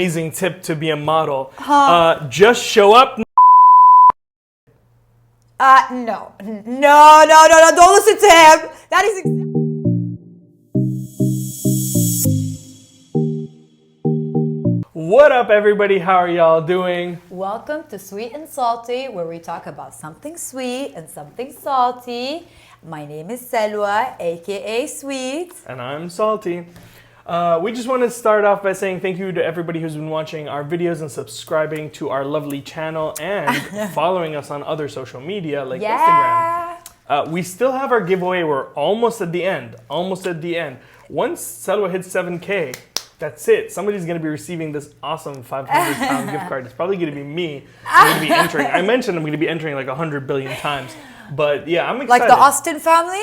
Amazing tip to be a model. Just show up. No, don't listen to him. That is What up, everybody? How are y'all doing? Welcome to Sweet and Salty, where we talk about something sweet and something salty. My name is Salwa, aka Sweet. And I'm Salty. We just want to start off by saying thank you to everybody who's been watching our videos and subscribing to our lovely channel and following us on other social media like Instagram. We still have our giveaway. We're almost at the end. Once Salwa hits 7K, that's it. Somebody's going to be receiving this awesome 500-pound gift card. It's probably going to be me. I'm going to be entering. I mentioned I'm going to be entering like 100 billion times. But yeah, I'm excited. Like the Austin family?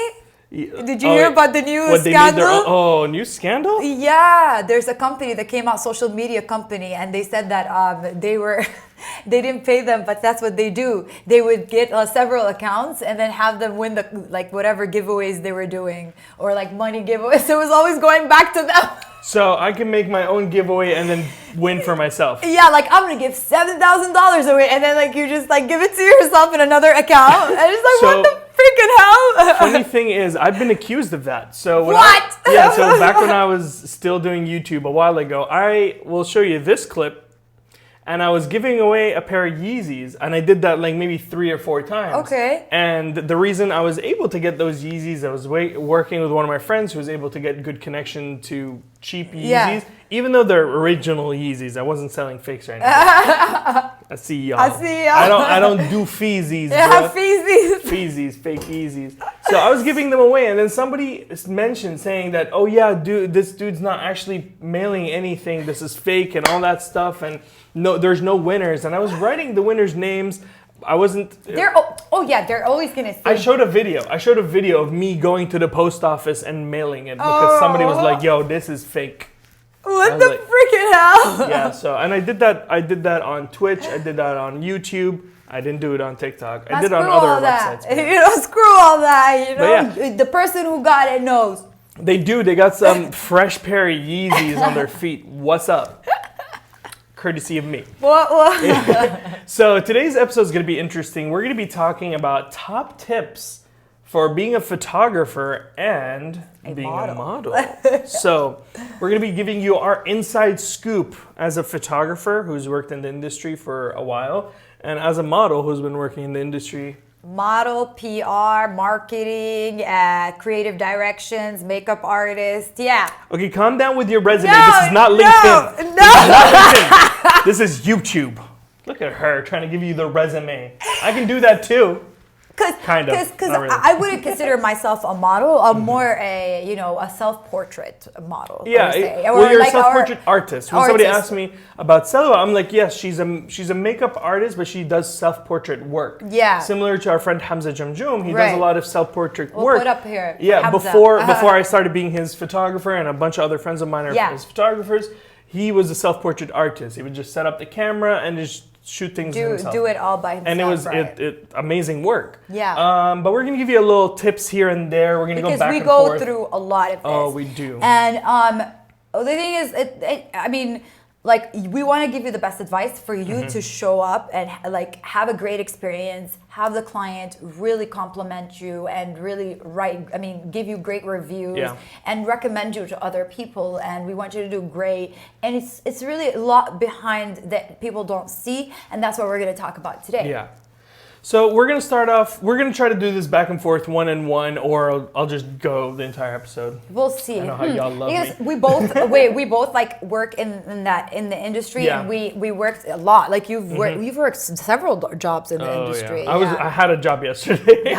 Did you hear about the new scandal? New scandal? Yeah, there's a company that came out, social media company, and they said that they didn't pay them, but that's what they do. They would get several accounts and then have them win the whatever giveaways they were doing, or like money giveaways. So it was always going back to them. So I can make my own giveaway and then win for myself. Yeah, like I'm gonna give $7,000 away, and then like you just like give it to yourself in another account. And it's like, what the freaking hell? Funny thing is, I've been accused of that. So what? So back when I was still doing YouTube a while ago, I will show you this clip. And I was giving away a pair of Yeezys, and I did that like maybe 3 or 4 times. Okay. And the reason I was able to get those Yeezys, I was working with one of my friends who was able to get good connection to cheap Yeezys, even though they're original Yeezys. I wasn't selling fakes or anything. I see y'all. I don't do feezies. Yeah, feezies. Feezies, fake Yeezys. So I was giving them away, and then somebody mentioned saying that, oh yeah, dude, this dude's not actually mailing anything. This is fake and all that stuff, and no, there's no winners. And I was writing the winners' names. I wasn't. They're always gonna say. I showed a video of me going to the post office and mailing it because somebody was like, "Yo, this is fake." What the freaking hell? Yeah. So, and I did that on Twitch. I did that on YouTube. I didn't do it on TikTok. I did it on other websites. Screw all that. The person who got it knows. They do. They got some fresh pair of Yeezys on their feet. What's up? Courtesy of me. What? So today's episode is going to be interesting. We're going to be talking about top tips for being a photographer and being a model. So we're going to be giving you our inside scoop as a photographer who's worked in the industry for a while, and as a model who's been working in the industry. Model, PR, marketing, creative directions, makeup artist, yeah. Okay, calm down with your resume. This is not LinkedIn. No. This is YouTube. Look at her trying to give you the resume. I can do that too. Because really. I wouldn't consider myself a model. I'm more a self-portrait model. Yeah, well, you're a self-portrait artist. When somebody asks me about Salwa, I'm like, yes, she's a makeup artist, but she does self-portrait work. Yeah. Similar to our friend Hamza Jamjoom, he does a lot of self-portrait work. We'll put up here. Yeah, before I started being his photographer, and a bunch of other friends of mine are his photographers, he was a self-portrait artist. He would just set up the camera and just shoot things himself. Do it all by himself. And it was amazing work. Yeah. But we're gonna give you a little tips here and there. We're gonna go back and forth. Because we go through a lot of this. Oh, we do. And the thing is, we want to give you the best advice for you to show up and have a great experience, have the client really compliment you and really give you great reviews and recommend you to other people, and we want you to do great. And it's really a lot behind that people don't see, and that's what we're going to talk about today. Yeah. So we're going to start off, we're going to try to do this back and forth, one and one, or I'll just go the entire episode. We'll see. I know how y'all love me. We both work in the industry, and we worked a lot. Like you've worked several jobs in the industry. Yeah. I had a job yesterday.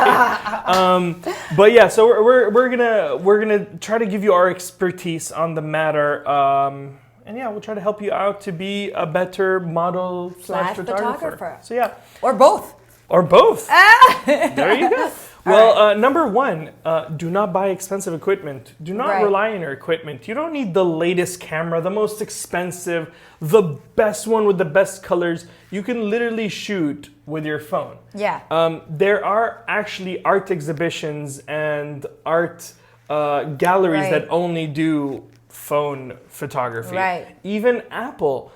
But yeah, so we're gonna try to give you our expertise on the matter. And yeah, we'll try to help you out to be a better model / photographer. So yeah. Or both. Or both. There you go. Well, number one, do not buy expensive equipment. Do not rely on your equipment. You don't need the latest camera, the most expensive, the best one with the best colors. You can literally shoot with your phone. Yeah. There are actually art exhibitions and art galleries that only do phone photography. Right. Even Apple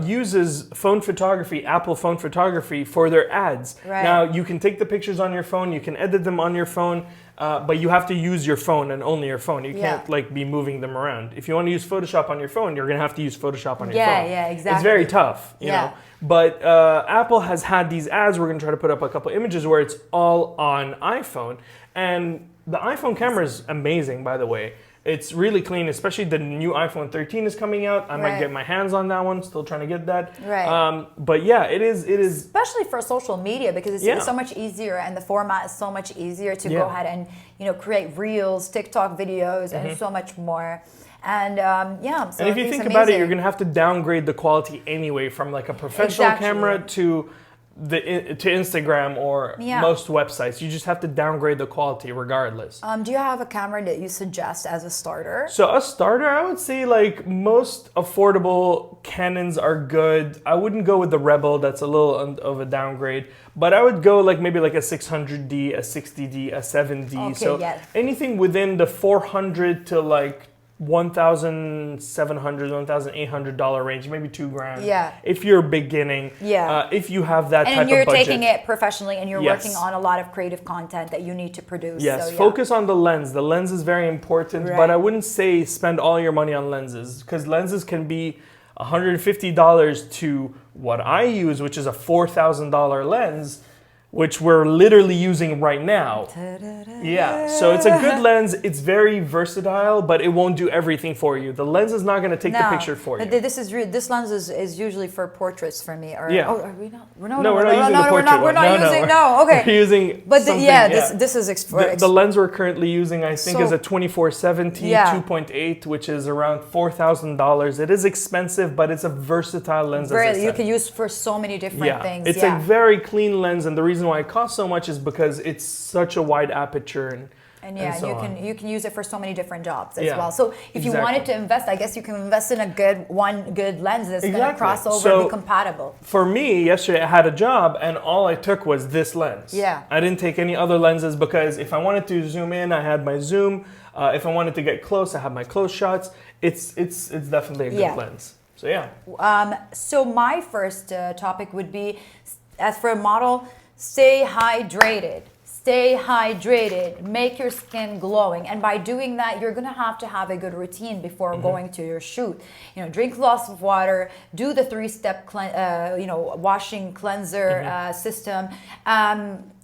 uses phone photography, Apple phone photography, for their ads. Right. Now, you can take the pictures on your phone, you can edit them on your phone, but you have to use your phone and only your phone. You can't like be moving them around. If you want to use Photoshop on your phone, you're going to have to use Photoshop on your phone. Yeah, exactly. It's very tough, you know. But Apple has had these ads. We're going to try to put up a couple images where it's all on iPhone. And the iPhone camera is amazing, by the way. It's really clean, especially the new iPhone 13 is coming out. I might get my hands on that one. Still trying to get that. Right. But yeah, it is. Especially for social media, because it's so much easier, and the format is so much easier to go ahead and create reels, TikTok videos, and so much more. And so and if you think about it, you're gonna have to downgrade the quality anyway from like a professional camera to Instagram or most websites. You just have to downgrade the quality regardless. Do you have a camera that you suggest as a starter? So a starter, I would say like most affordable Canons are good. I wouldn't go with the Rebel. That's a little of a downgrade. But I would go like maybe like a 600D, a 60D, a 7D. So anything within the 400 to like $1,700, $1,800 range, maybe $2,000. Yeah. If you're beginning. Yeah. If you have that type of budget. And you're taking it professionally, and you're working on a lot of creative content that you need to produce. Yes. So, focus on the lens. The lens is very important, but I wouldn't say spend all your money on lenses, because lenses can be $150 to what I use, which is a $4,000 lens, which we're literally using right now. Yeah, so it's a good lens. It's very versatile, but it won't do everything for you. The lens is not going to take the picture for you. This lens is usually for portraits for me. Or, are we not? We're not using the portrait. We're not using. No, okay. We're using. But this is the lens we're currently using, I think, is a 2470 2.8, which is around $4,000. It is expensive, but it's a versatile lens. You can use for so many different things. It's a very clean lens, and the reason why it costs so much is because it's such a wide aperture and you can use it for so many different jobs as well. So if you wanted to invest, I guess you can invest in a good lens that's going to cross over and be compatible. For me, yesterday I had a job, and all I took was this lens. Yeah. I didn't take any other lenses, because if I wanted to zoom in, I had my zoom. If I wanted to get close, I have my close shots. It's definitely a good lens. So so my first topic would be, as for a model, stay hydrated. Stay hydrated. Make your skin glowing. And by doing that, you're going to have a good routine before going to your shoot. Drink lots of water. Do the 3-step washing cleanser system.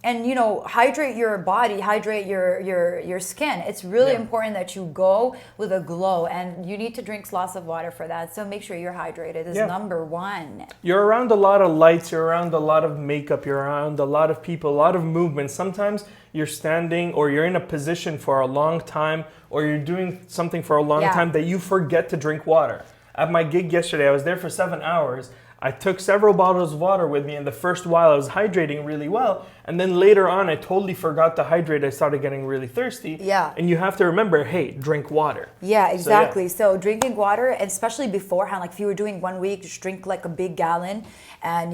And hydrate your body, hydrate your skin. It's really important that you go with a glow, and you need to drink lots of water for that. So make sure you're hydrated is number one. You're around a lot of lights, you're around a lot of makeup, you're around a lot of people, a lot of movement. Sometimes you're standing, or you're in a position for a long time, or you're doing something for a long time that you forget to drink water. At my gig yesterday, I was there for 7 hours. I took several bottles of water with me, and the first while I was hydrating really well, and then later on I totally forgot to hydrate. I started getting really thirsty. Yeah. And you have to remember, hey, drink water. Yeah, exactly. So drinking water, and especially beforehand, like if you were doing 1 week, just drink like a big gallon, and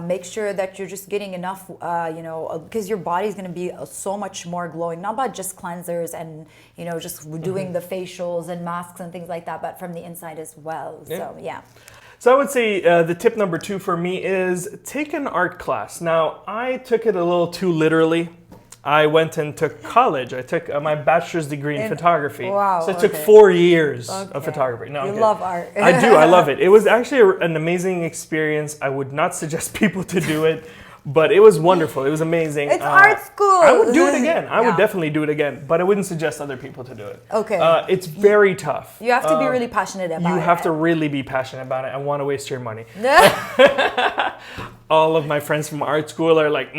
make sure that you're just getting enough, because your body's going to be so much more glowing, not about just cleansers and just doing the facials and masks and things like that, but from the inside as well. So I would say the tip number 2 for me is take an art class. Now, I took it a little too literally. I went and took college. I took my bachelor's degree in photography. Wow. So it took 4 years of photography. No, you love art. I do. I love it. It was actually an amazing experience. I would not suggest people to do it, but it was wonderful. It was amazing. It's art school. I would do it again. I would definitely do it again, but I wouldn't suggest other people to do it. Okay. It's very tough. You have to be really passionate about it. You have to really be passionate about it. I want to waste your money. All of my friends from art school are like,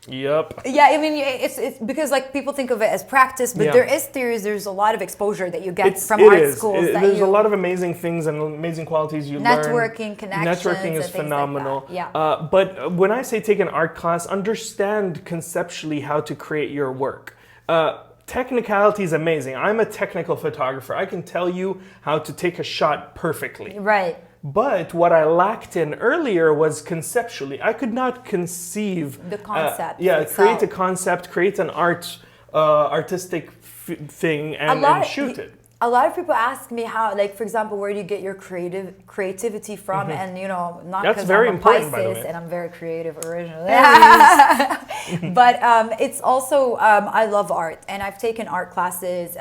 yep. Yeah, I mean, it's because like people think of it as practice, but there's a lot of exposure that you get from art schools. There's a lot of amazing things and amazing qualities you learn. Networking, connections. Networking is phenomenal. Like but when I say take an art class, understand conceptually how to create your work. Technicality is amazing. I'm a technical photographer. I can tell you how to take a shot perfectly. Right. But what I lacked in earlier was conceptually. I could not conceive the concept. Create a concept, create an artistic thing, and shoot it. A lot of people ask me how, like, for example, where do you get your creativity from? And, you know, not because I'm a Pisces and I'm very creative originally. But it's also, I love art, and I've taken art classes.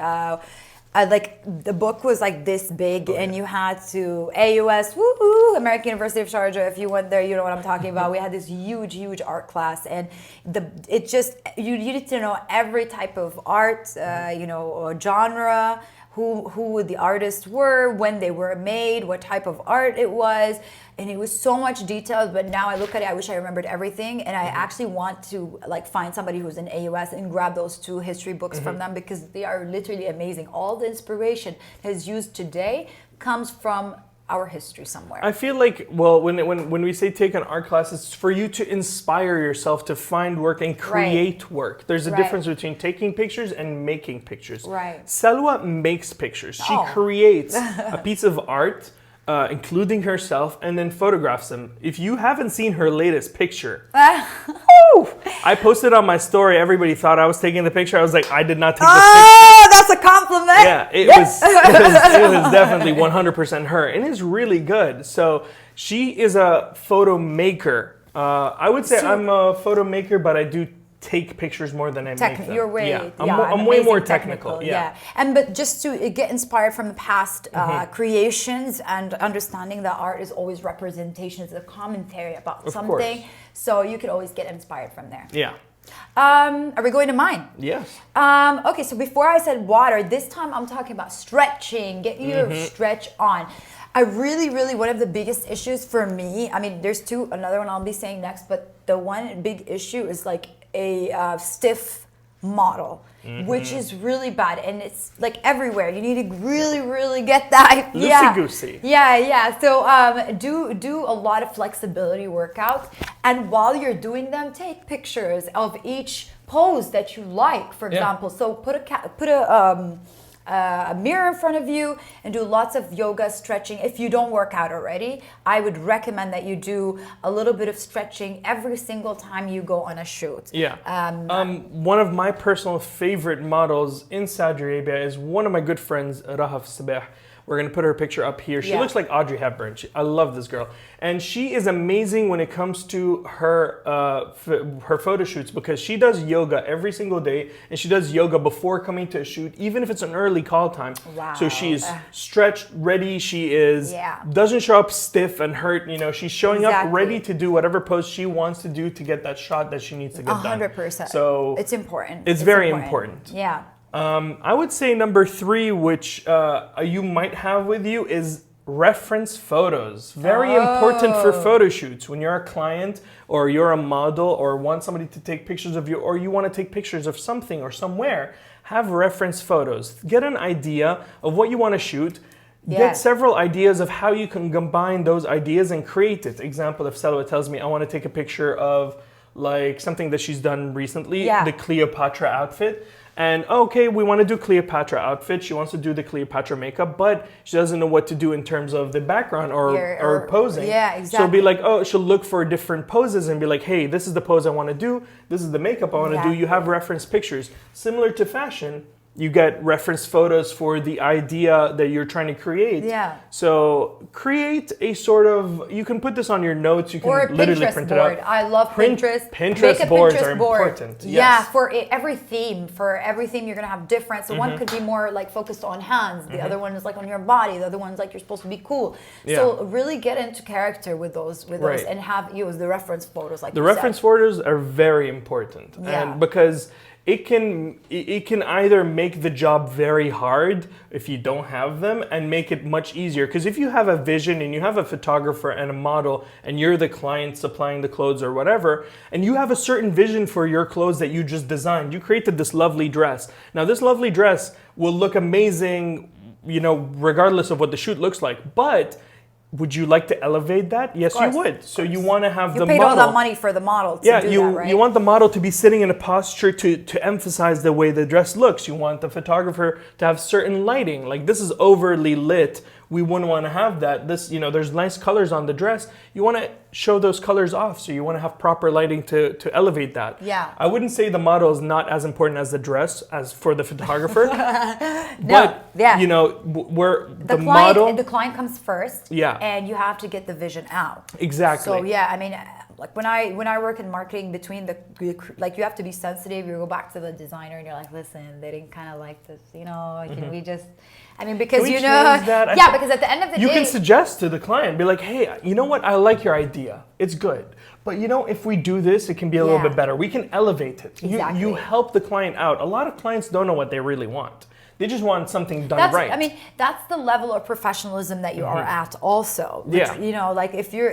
Like, the book was like this big, and you had to AUS, woohoo, American University of Sharjah. If you went there, you know what I'm talking about. We had this huge art class, and it just, you needed to know every type of art, you know, or genre, who the artists were, when they were made, what type of art it was, and it was so much detail. But now I look at it, I wish I remembered everything, and I actually want to like find somebody who's in AUS and grab those 2 history books from them, because they are literally amazing. All the inspiration that is used today comes from our history somewhere. I feel like, well, when we say take an art class, it's for you to inspire yourself to find work and create work. There's a difference between taking pictures and making pictures. Salwa makes pictures. She creates a piece of art, including herself, and then photographs them. If you haven't seen her latest picture, I posted on my story. Everybody thought I was taking the picture. I was like, I did not take the picture. That's a compliment. Yeah, it was definitely 100% her, and it's really good. So she is a photo maker. I would say I'm a photo maker, but I do take pictures more than I make them. You're way, I'm way more technical. And but just to get inspired from the past creations, and understanding that art is always representations, a commentary about something. So you could always get inspired from there. Yeah. Are we going to mine? Yes. Okay, so before I said water, this time I'm talking about stretching. Get your stretch on. I really, one of the biggest issues for me, I mean, there's 2, another one I'll be saying next, but the one big issue is like a stiff model, which is really bad, and it's like everywhere. You need to really get that. Loosey-goosey. Yeah. So do a lot of flexibility workouts, and while you're doing them, take pictures of each pose that you like. For example, so put a mirror in front of you and do lots of yoga, stretching. If you don't work out already, I would recommend that you do a little bit of stretching every single time you go on a shoot. One of my personal favorite models in Saudi Arabia is one of my good friends, Rahaf Sabah. We're going to put her picture up here. She looks like Audrey Hepburn. I love this girl. And she is amazing when it comes to her her photo shoots, because she does yoga every single day, and she does yoga before coming to a shoot, even if it's an early call time. So she's stretched, ready. She is doesn't show up stiff and hurt. You know, she's showing up ready to do whatever pose she wants to do to get that shot that she needs to get done. 100%. So it's important. It's very important. Yeah. I would say number 3, which you might have with you, is reference photos. Very important for photo shoots. When you're a client or you're a model or want somebody to take pictures of you, or you want to take pictures of something or somewhere, have reference photos. Get an idea of what you want to shoot. Get several ideas of how you can combine those ideas and create it. Example, if Salwa tells me I want to take a picture of like something that she's done recently, the Cleopatra outfit. And okay, we want to do Cleopatra outfit. She wants to do the Cleopatra makeup, but she doesn't know what to do in terms of the background or posing. Yeah, exactly. So be like, she'll look for different poses and be like, hey, this is the pose I want to do. This is the makeup I want to do. You have reference pictures. Similar to fashion, you get reference photos for the idea that you're trying to create. So create a sort of, you can put this on your notes, you can literally print it out. I love Pinterest. Pinterest boards are important. For every theme you're gonna have different. So one could be more like focused on hands, the other one is like on your body, the other one's like you're supposed to be cool. So really get into character with those and have use the reference photos like the reference photos are very important. And because it can either make the job very hard if you don't have them, and make it much easier. Because if you have a vision and you have a photographer and a model and you're the client supplying the clothes or whatever, and you have a certain vision for your clothes that you just designed, you created this lovely dress. Now this lovely dress will look amazing, you know, regardless of what the shoot looks like. But would you like to elevate that? Yes, you would. So you want to have the model. You paid all that money for the model to do that, right? You want the model to be sitting in a posture to emphasize the way the dress looks. You want the photographer to have certain lighting. Like this is overly lit. we wouldn't want to have that. This, you know, there's nice colors on the dress. You want to show those colors off, so you want to have proper lighting to elevate that. Yeah. I wouldn't say the model is not as important as the dress as for the photographer. But you know, where the model, the client comes first. Yeah. And you have to get the vision out. Exactly. So yeah, I mean, like when I work in marketing, between like you have to be sensitive. You go back to the designer and you're like, listen, they didn't kind of like this, you know. Can we just? I mean, because you know, because at the end of the day, you can suggest to the client, be like, hey, you know what? I like your idea. It's good. But you know, if we do this, it can be a little bit better. We can elevate it. Exactly. You help the client out. A lot of clients don't know what they really want. They just want something done right. I mean, that's the level of professionalism that you are at also. Which, you know, like if you're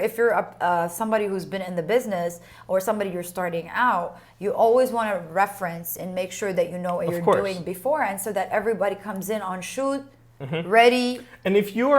somebody who's been in the business or somebody you're starting out, you always want to reference and make sure that you know what you're doing beforehand, so that everybody comes in on shoot, ready. And if you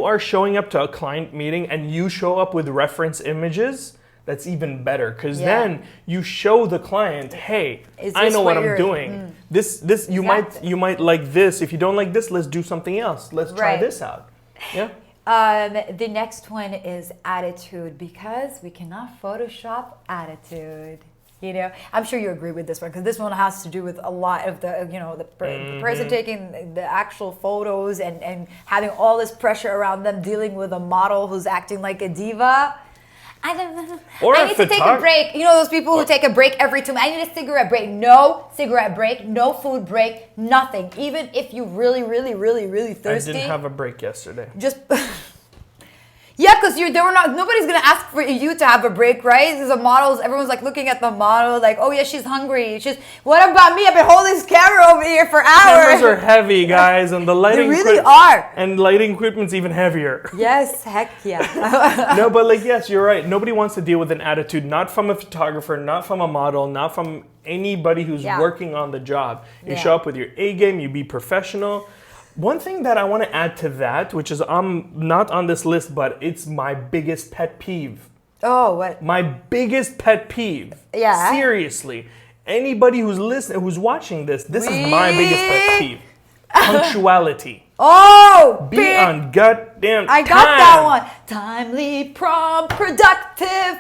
are showing up to a client meeting and you show up with reference images, that's even better, because then you show the client, hey, I know what I'm doing. This you might like this. If you don't like this, let's do something else. Let's try this out. Yeah. The next one is attitude, because we cannot Photoshop attitude. You know, I'm sure you agree with this one, because this one has to do with a lot of the, you know, the person taking the actual photos and having all this pressure around them, dealing with a model who's acting like a diva. I need to take a break. You know those people who take a break every 2 minutes? I need a cigarette break. No cigarette break, no food break, nothing. Even if you really, really, really, really thirsty. I didn't have a break yesterday. Just... Yeah, because nobody's gonna ask for you to have a break, right? There's a models, everyone's like looking at the model, like, oh yeah, she's hungry. What about me? I've been holding this camera over here for hours. Cameras are heavy, guys, and the lighting they really are. And lighting equipment's even heavier. Yes, heck yeah. No, but like, yes, you're right. Nobody wants to deal with an attitude, not from a photographer, not from a model, not from anybody who's working on the job. You show up with your A game, you be professional. One thing that I want to add to that, which is not on this list, but it's my biggest pet peeve. Oh, what? My biggest pet peeve. Yeah. Seriously. Anybody who's listening, who's watching this is my biggest pet peeve. Punctuality. Oh, be on goddamn time. I got that one. Timely, prompt, productive.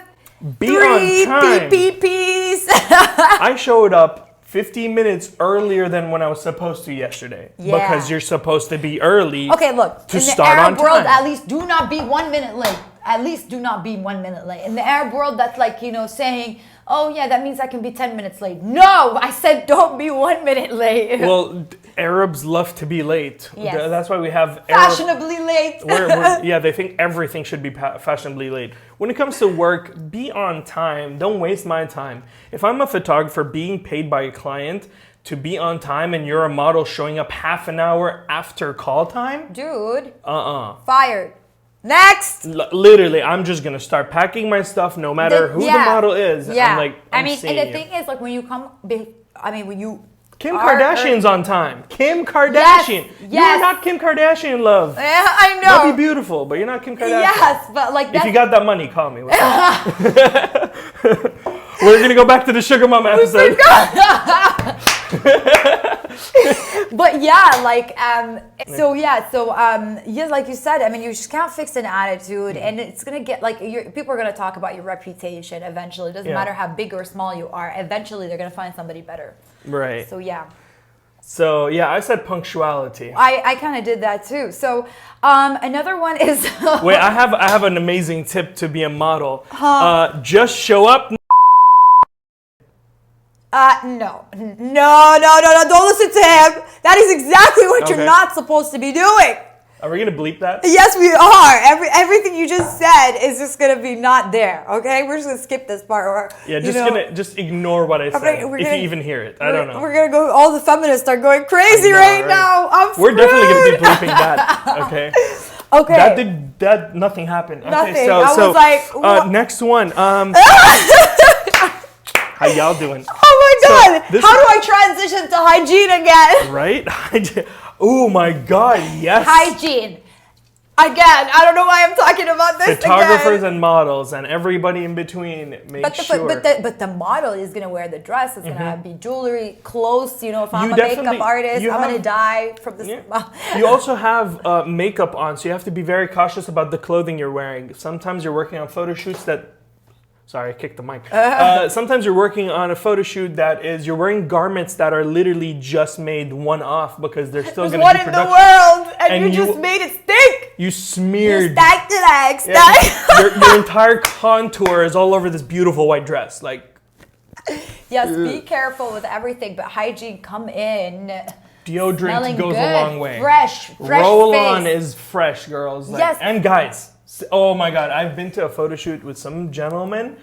Be on time. 3 PPPs. I showed up 15 minutes earlier than when I was supposed to yesterday. Yeah. Because you're supposed to be early. Okay, look. To start on time. In the Arab world, at least do not be 1 minute late. At least do not be 1 minute late. In the Arab world, that's like, you know, saying, oh yeah, that means I can be 10 minutes late. No, I said don't be 1 minute late. Well, Arabs love to be late. Yes. That's why we have fashionably late. Yeah, they think everything should be fashionably late. When it comes to work, be on time. Don't waste my time. If I'm a photographer being paid by a client to be on time and you're a model showing up half an hour after call time, dude, fired. Next. Literally, I'm just gonna start packing my stuff, no matter who the model is. Yeah. I'm and the thing is, like, when you come, when you. Kim Kardashian's on time. Kim Kardashian. Yes. You're not Kim Kardashian, love. Yeah, I know. That'd be beautiful, but you're not Kim Kardashian. Yes, but like if you got that money, call me. We're gonna go back to the Sugar Mama episode. But yeah, like yes, like you said, I mean, you just can't fix an attitude, and it's gonna get like people are gonna talk about your reputation eventually. It doesn't matter how big or small you are. Eventually, they're gonna find somebody better. Right. So yeah. So yeah, I said punctuality. I kind of did that too. So another one is wait, I have an amazing tip to be a model. Just show up. No, don't listen to him. That is exactly what you're not supposed to be doing. Are we gonna bleep that? Yes, we are. Everything you just said is just gonna be not there. Okay, we're just gonna skip this part. Just ignore what I said. If you even hear it, I don't know. We're gonna go. All the feminists are going crazy right now. We're definitely gonna be bleeping that. Okay. Okay. Nothing happened. Nothing. Okay, I was like, next one. How y'all doing? Oh my God! How do I transition to hygiene again? Right? Oh my God! Yes. Hygiene. Again, I don't know why I'm talking about this. Photographers and models and everybody in between. But the model is gonna wear the dress. It's gonna be jewelry, clothes. You know, if I'm a makeup artist, I'm gonna die from this. Yeah. You also have makeup on, so you have to be very cautious about the clothing you're wearing. Sometimes you're working on photo shoots that. Sorry, I kicked the mic. Sometimes you're working on a photo shoot that is you're wearing garments that are literally just made one-off because they're still going to be production. What in the world? And you just made it stink. You smeared. You stacked it, like your entire contour is all over this beautiful white dress. Like. Yes, be careful with everything, but hygiene, come in. Deodorant goes a long way. Fresh Roll-on face. is fresh, girls. Like, yes. And guys. Oh my God, I've been to a photo shoot with some gentlemen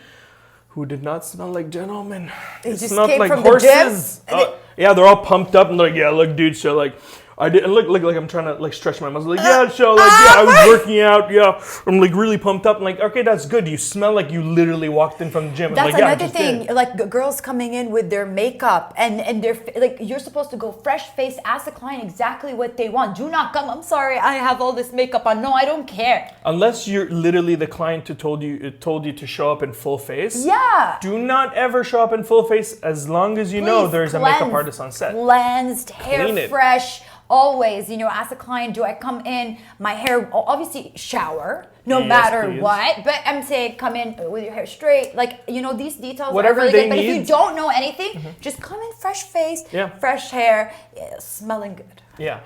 who did not smell like gentlemen. They just smelled came like from horses. The gym. Yeah, they're all pumped up and they're like, yeah, look, dude, so like, I didn't look like I'm trying to like stretch my muscles. Like, yeah, so like, yeah, I was working out. Yeah, I'm like really pumped up. I'm like, okay, that's good. You smell like you literally walked in from the gym. That's like, another thing. Like girls coming in with their makeup and they're like, you're supposed to go fresh face. Ask the client exactly what they want. Do not come. I'm sorry, I have all this makeup on. No, I don't care. Unless you're literally the client who told you to show up in full face. Yeah. Do not ever show up in full face as long as you know there's a makeup artist on set. Cleansed, hair fresh. Always, you know, ask a client, do I come in, my hair, obviously shower, no matter what, but I'm saying come in with your hair straight, like, you know, these details whatever are really they good, but need. if you don't know anything, just come in fresh face, fresh hair, smelling good. Yeah.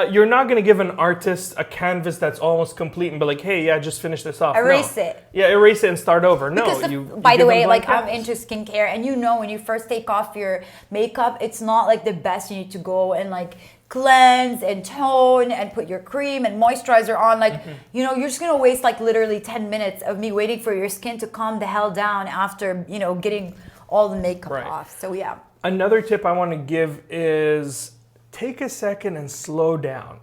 You're not going to give an artist a canvas that's almost complete and be like, hey, yeah, just finish this off. Erase it. Yeah, erase it and start over. No. By the way, like I'm into skincare and you know when you first take off your makeup, it's not like the best. You need to go and like cleanse and tone and put your cream and moisturizer on. Like, you know, you're just going to waste like literally 10 minutes of me waiting for your skin to calm the hell down after, you know, getting all the makeup off. So yeah. Another tip I want to give is take a second and slow down.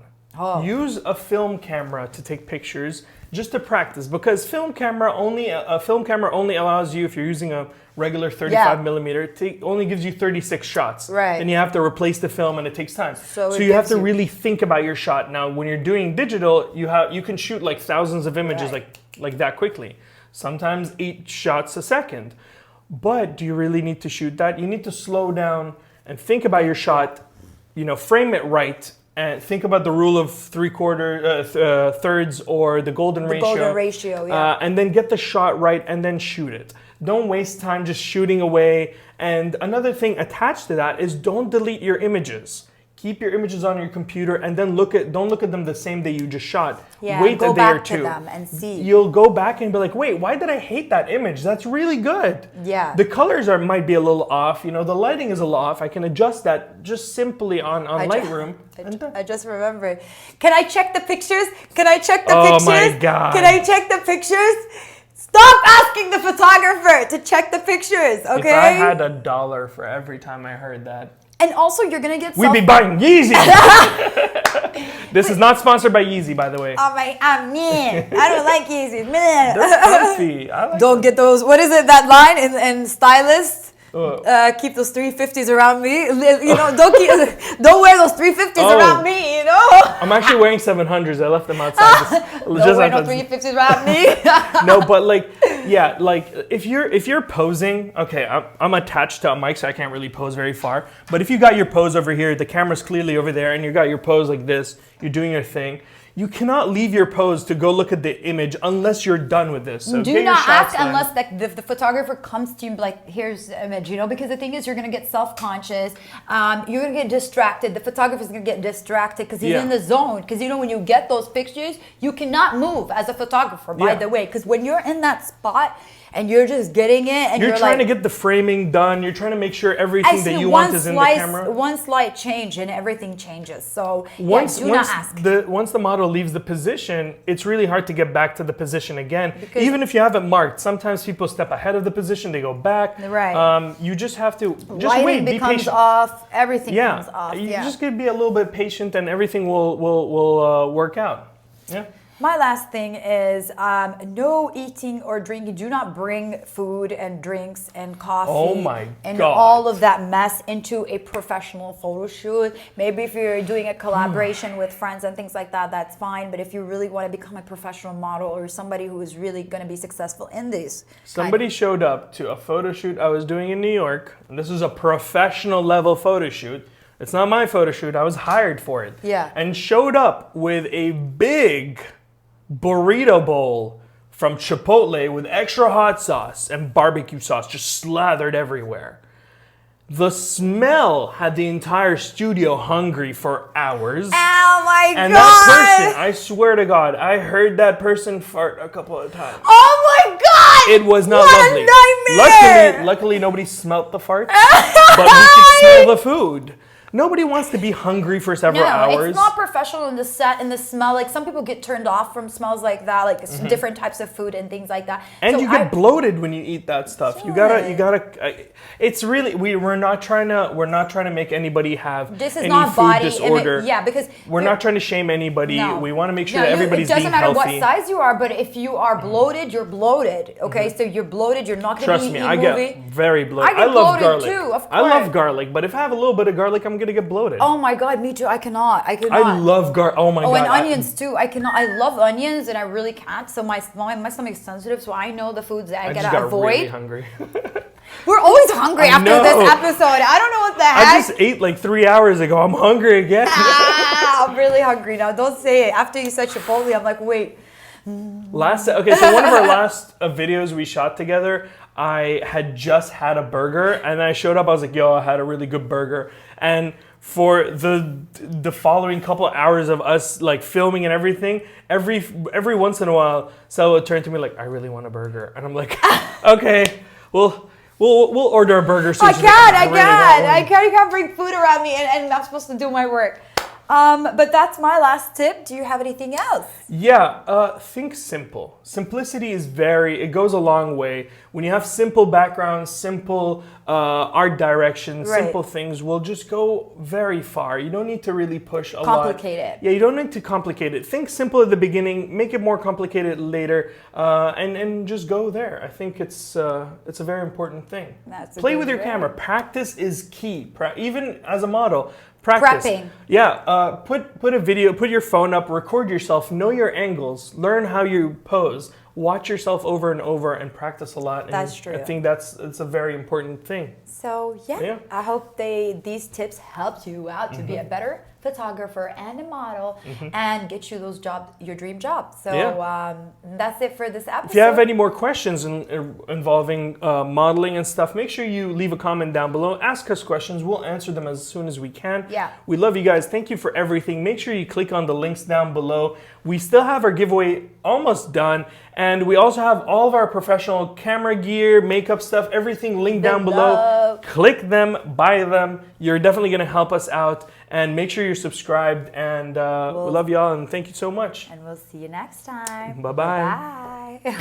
Use a film camera to take pictures just to practice, because a film camera only allows you, if you're using a regular 35 millimeter, it only gives you 36 shots. Right. And you have to replace the film and it takes time. So you have to really think about your shot. Now, when you're doing digital, you can shoot like thousands of images like that quickly. Sometimes 8 shots a second. But do you really need to shoot that? You need to slow down and think about your shot, you know, frame it right. And think about the rule of thirds or the golden ratio. Golden ratio, yeah. And then get the shot right and then shoot it. Don't waste time just shooting away. And another thing attached to that is don't delete your images. Keep your images on your computer and then don't look at them the same day you just shot. Yeah, wait go a day or back two. to them and see. You'll go back and be like, wait, why did I hate that image? That's really good. Yeah. The colors might be a little off. You know, the lighting is a little off. I can adjust that just simply on Lightroom. I just remembered. Can I check the pictures? Pictures? Oh my God. Can I check the pictures? Stop asking the photographer to check the pictures, okay? If I had $1 for every time I heard that. And also, you're gonna get. We'd be buying Yeezy. This is not sponsored by Yeezy, by the way. Oh my, I'm mean. I don't like Yeezys, man. They're comfy. I like don't them. get those. What is it? That line in Stylist. Keep those 350s around me. You know, don't wear those 350s around me. You know. I'm actually wearing 700s. I left them outside. Don't wear no 350s around me. No, but like, yeah, like if you're posing, okay, I'm attached to a mic, so I can't really pose very far. But if you got your pose over here, the camera's clearly over there, and you got your pose like this, you're doing your thing. You cannot leave your pose to go look at the image unless you're done with this. So do not ask unless the photographer comes to you and be like, here's the image, you know, because the thing is you're going to get self-conscious. You're going to get distracted. The photographer's going to get distracted because he's in the zone. Because, you know, when you get those pictures, you cannot move as a photographer, by the way. Because when you're in that spot and you're just getting it and you're trying to get the framing done. You're trying to make sure everything that you want is in the camera. One slight change and everything changes. So do not ask. Once the model leaves the position, it's really hard to get back to the position again. Because even if you have it marked, sometimes people step ahead of the position, they go back. Right. You just have to wait, be patient. Off, everything comes off. You just gotta be a little bit patient and everything will work out. Yeah. My last thing is no eating or drinking. Do not bring food and drinks and coffee Oh my and God. all of that mess into a professional photo shoot. Maybe if you're doing a collaboration with friends and things like that, that's fine. But if you really want to become a professional model or somebody who is really going to be successful in this, Somebody showed up to a photo shoot I was doing in New York. And this was a professional level photo shoot. It's not my photo shoot. I was hired for it. Yeah. And showed up with a big burrito bowl from Chipotle with extra hot sauce and barbecue sauce just slathered everywhere. The smell had the entire studio hungry for hours. oh my And God. that person, I swear to God, I heard that person fart a couple of times. Oh my God. It was not what lovely. a nightmare. Luckily, nobody smelt the farts, but we could smell the food. Nobody wants to be hungry for several hours. It's not professional in the set and the smell. Like some people get turned off from smells like that, like different types of food and things like that. And So you get bloated when you eat that stuff. You Right. gotta. It's really we're not trying to make anybody have This is any not food body disorder. yeah, because We're not trying to shame anybody. No. We want to make sure No, that everybody's it doesn't being matter healthy. what size you are, but if you are bloated, you're bloated. Okay, so you're bloated. You're not going to Trust be me, eating I movie. get very bloated. I get love bloated garlic. too, of I love course. garlic, but if I have a little bit of garlic, I'm gonna get bloated. Oh my God, me too. I cannot. I love garlic. Oh my Oh, God. and onions too. I cannot. I love onions, and I really can't. So my stomach's sensitive, so I know the foods that I I just gotta got avoid. really hungry. We're always hungry I after know. this episode. I don't know what the I heck. just ate like 3 hours ago. I'm hungry again. I'm really hungry now. Don't say it. After you said Chipotle, I'm like, wait. So one of our last videos we shot together, I had just had a burger, and I showed up. I was like, "Yo, I had a really good burger." And for the following couple of hours of us like filming and everything, every once in a while, Salwa would turn to me like, "I really want a burger," and I'm like, "Okay, we'll order a burger soon." I She's like, can't. You can't bring food around me, and I'm supposed to do my work. But that's my last tip. Do you have anything else? Yeah, think simple. Simplicity it goes a long way. When you have simple backgrounds, simple art direction, Right. simple things will just go very far. You don't need to really push a lot. Complicate it. Yeah, you don't need to complicate it. Think simple at the beginning, make it more complicated later, and just go there. I think it's a very important thing. That's a Play good with your way. camera. Practice is key. Even as a model. Practice. Prepping. Yeah, put a video, put your phone up, record yourself, know your angles, learn how you pose, watch yourself over and over, and practice a lot. And That's true. I think it's a very important thing. So yeah, I hope these tips helped you out to be a better photographer and a model and get you your dream job. So that's it for this episode. If you have any more questions involving modeling and stuff, make sure you leave a comment down below. Ask us questions. We'll answer them as soon as we can. Yeah. We love you guys. Thank you for everything. Make sure you click on the links down below. We still have our giveaway almost done. And we also have all of our professional camera gear, makeup stuff, everything linked down below. Click them, buy them. You're definitely going to help us out. And make sure you're subscribed. And we love y'all and thank you so much. And we'll see you next time. Bye-bye. Bye.